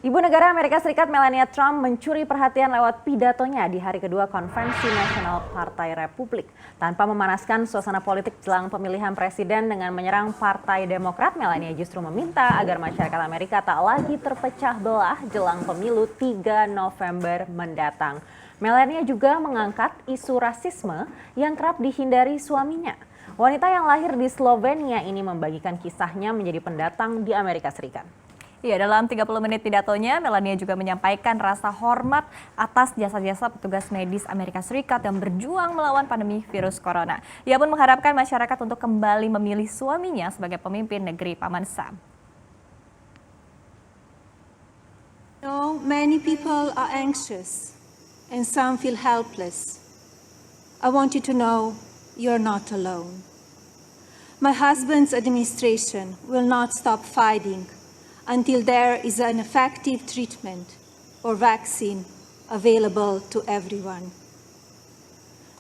Ibu negara Amerika Serikat Melania Trump mencuri perhatian lewat pidatonya di hari kedua Konvensi Nasional Partai Republik. Tanpa memanaskan suasana politik jelang pemilihan presiden dengan menyerang Partai Demokrat, Melania justru meminta agar masyarakat Amerika tak lagi terpecah belah jelang pemilu 3 November mendatang. Melania juga mengangkat isu rasisme yang kerap dihindari suaminya. Wanita yang lahir di Slovenia ini membagikan kisahnya menjadi pendatang di Amerika Serikat. Ya, dalam 30 menit pidatonya, Melania juga menyampaikan rasa hormat atas jasa-jasa petugas medis Amerika Serikat yang berjuang melawan pandemi virus corona. Ia pun mengharapkan masyarakat untuk kembali memilih suaminya sebagai pemimpin negeri Paman Sam. Many people are anxious and some feel helpless. I want you to know you're not alone. My husband's administration will not stop fighting until there is an effective treatment or vaccine available to everyone.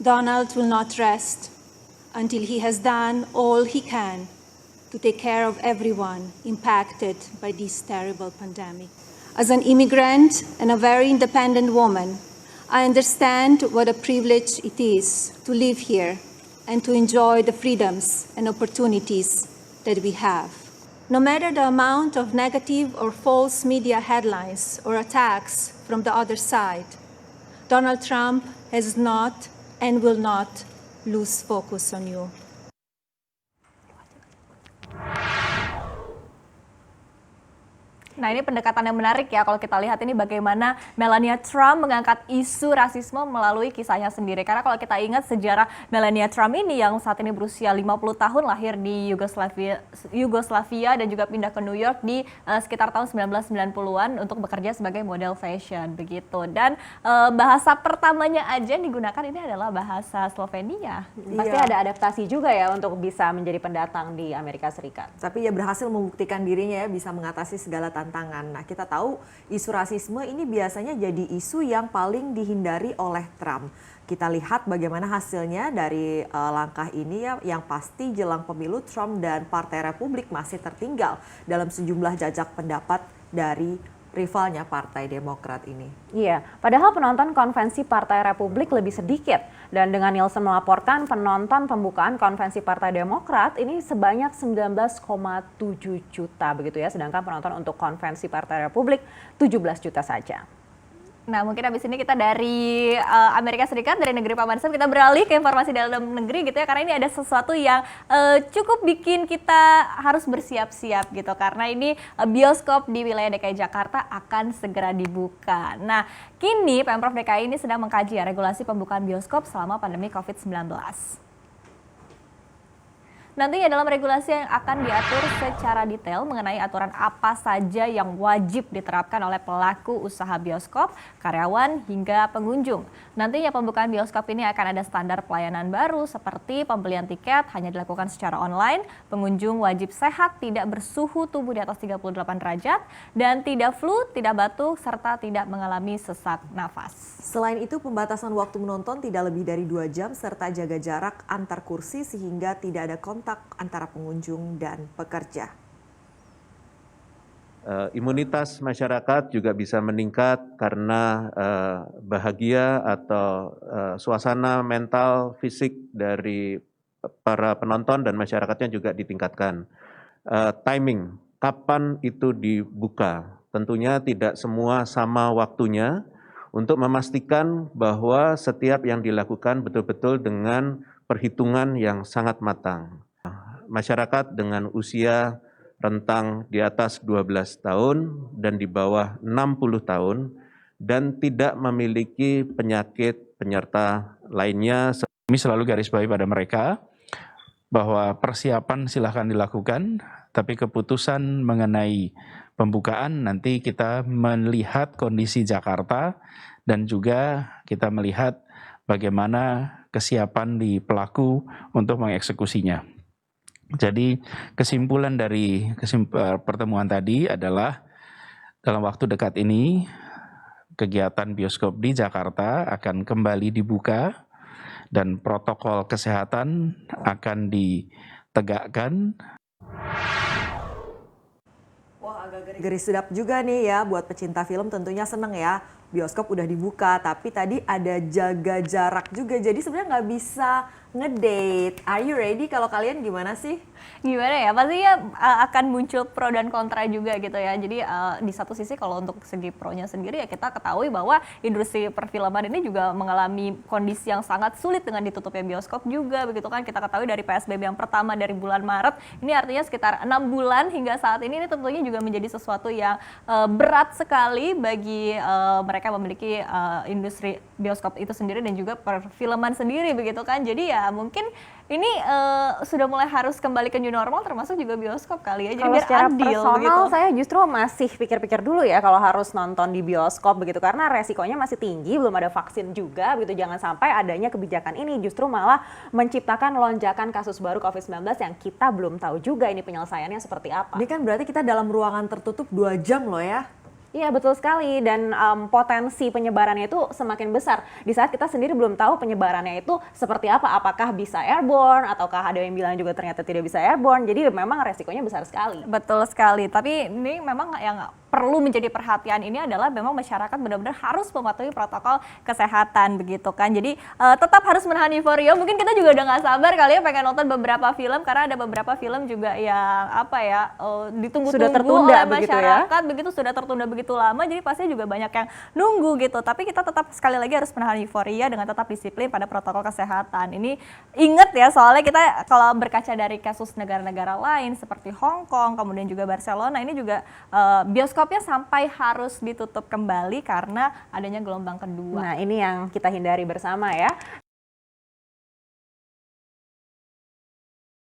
Donald will not rest until he has done all he can to take care of everyone impacted by this terrible pandemic. As an immigrant and a very independent woman, I understand what a privilege it is to live here and to enjoy the freedoms and opportunities that we have. No matter the amount of negative or false media headlines or attacks from the other side, Donald Trump has not and will not lose focus on you. Nah, ini pendekatan yang menarik ya kalau kita lihat ini bagaimana Melania Trump mengangkat isu rasisme melalui kisahnya sendiri. Karena kalau kita ingat sejarah Melania Trump ini yang saat ini berusia 50 tahun, lahir di Yugoslavia dan juga pindah ke New York di sekitar tahun 1990-an untuk bekerja sebagai model fashion begitu. Dan bahasa pertamanya aja yang digunakan ini adalah bahasa Slovenia. Pasti ada adaptasi juga ya untuk bisa menjadi pendatang di Amerika Serikat. Tapi ia berhasil membuktikan dirinya ya bisa mengatasi segala tantangan. Nah, kita tahu isu rasisme ini biasanya jadi isu yang paling dihindari oleh Trump. Kita lihat bagaimana hasilnya dari langkah ini ya, yang pasti jelang pemilu Trump dan Partai Republik masih tertinggal dalam sejumlah jajak pendapat dari rivalnya Partai Demokrat ini. Iya, padahal penonton konvensi Partai Republik lebih sedikit. Dan dengan Nielsen melaporkan penonton pembukaan konvensi Partai Demokrat ini sebanyak 19,7 juta begitu ya. Sedangkan penonton untuk konvensi Partai Republik 17 juta saja. Nah, mungkin habis ini kita dari Amerika Serikat, dari negeri Paman Sam, kita beralih ke informasi dalam negeri gitu ya. Karena ini ada sesuatu yang cukup bikin kita harus bersiap-siap gitu. Karena ini bioskop di wilayah DKI Jakarta akan segera dibuka. Nah, kini Pemprov DKI ini sedang mengkaji ya regulasi pembukaan bioskop selama pandemi COVID-19. Nantinya dalam regulasi yang akan diatur secara detail mengenai aturan apa saja yang wajib diterapkan oleh pelaku usaha bioskop, karyawan, hingga pengunjung. Nantinya pembukaan bioskop ini akan ada standar pelayanan baru seperti pembelian tiket hanya dilakukan secara online, pengunjung wajib sehat, tidak bersuhu tubuh di atas 38 derajat, dan tidak flu, tidak batuk, serta tidak mengalami sesak nafas. Selain itu, pembatasan waktu menonton tidak lebih dari 2 jam serta jaga jarak antar kursi sehingga tidak ada kontak antara pengunjung dan pekerja. Imunitas masyarakat juga bisa meningkat karena bahagia atau suasana mental fisik dari para penonton dan masyarakatnya juga ditingkatkan. Timing, kapan itu dibuka? Tentunya tidak semua sama waktunya untuk memastikan bahwa setiap yang dilakukan betul-betul dengan perhitungan yang sangat matang. Masyarakat dengan usia rentang di atas 12 tahun dan di bawah 60 tahun dan tidak memiliki penyakit penyerta lainnya. Kami selalu garis bawahi pada mereka bahwa persiapan silahkan dilakukan, tapi keputusan mengenai pembukaan nanti kita melihat kondisi Jakarta dan juga kita melihat bagaimana kesiapan di pelaku untuk mengeksekusinya. Jadi kesimpulan dari pertemuan tadi adalah dalam waktu dekat ini kegiatan bioskop di Jakarta akan kembali dibuka dan protokol kesehatan akan ditegakkan. Wah, agak Negeri sedap juga nih ya buat pecinta film, tentunya seneng ya. Bioskop udah dibuka, tapi tadi ada jaga jarak juga. Jadi sebenarnya nggak bisa ngedate. Are you ready? Kalau kalian gimana sih? Gimana ya, pastinya akan muncul pro dan kontra juga gitu ya. Jadi di satu sisi kalau untuk segi pro-nya sendiri ya kita ketahui bahwa industri perfilman ini juga mengalami kondisi yang sangat sulit dengan ditutupnya bioskop juga begitu kan. Kita ketahui dari PSBB yang pertama dari bulan Maret, ini artinya sekitar 6 bulan hingga saat ini tentunya juga menjadi sesuatu yang berat sekali bagi mereka yang memiliki industri bioskop itu sendiri dan juga perfilman sendiri begitu kan. Jadi ya mungkin ini sudah mulai harus kembali ke new normal, termasuk juga bioskop kali ya. Jadi Kalau biar secara adil personal begitu. saya justru masih pikir-pikir dulu ya kalau harus nonton di bioskop begitu, karena resikonya masih tinggi, belum ada vaksin juga begitu. Jangan sampai adanya kebijakan ini justru malah menciptakan lonjakan kasus baru COVID-19 yang kita belum tahu juga ini penyelesaiannya seperti apa. Ini kan berarti kita dalam ruangan tertutup 2 jam loh ya. Iya betul sekali, dan potensi penyebarannya itu semakin besar di saat kita sendiri belum tahu penyebarannya itu seperti apa, apakah bisa airborne ataukah ada yang bilang juga ternyata tidak bisa airborne, jadi memang resikonya besar sekali. Betul sekali, tapi ini memang yang perlu menjadi perhatian ini adalah memang masyarakat benar-benar harus mematuhi protokol kesehatan begitu kan. Jadi tetap harus menahan euforia. Mungkin kita juga udah nggak sabar kali ya pengen nonton beberapa film, karena ada beberapa film juga yang apa ya ditunggu-tunggu Sudah tertunda oleh begitu ya? masyarakat begitu, sudah tertunda begitu lama, jadi pasti juga banyak yang nunggu gitu. Tapi kita tetap sekali lagi harus menahan euforia dengan tetap disiplin pada protokol kesehatan. Ini ingat ya, soalnya kita kalau berkaca dari kasus negara-negara lain seperti Hong Kong, kemudian juga Barcelona, ini juga bioskopnya sampai harus ditutup kembali karena adanya gelombang kedua. Nah ini yang kita hindari bersama ya.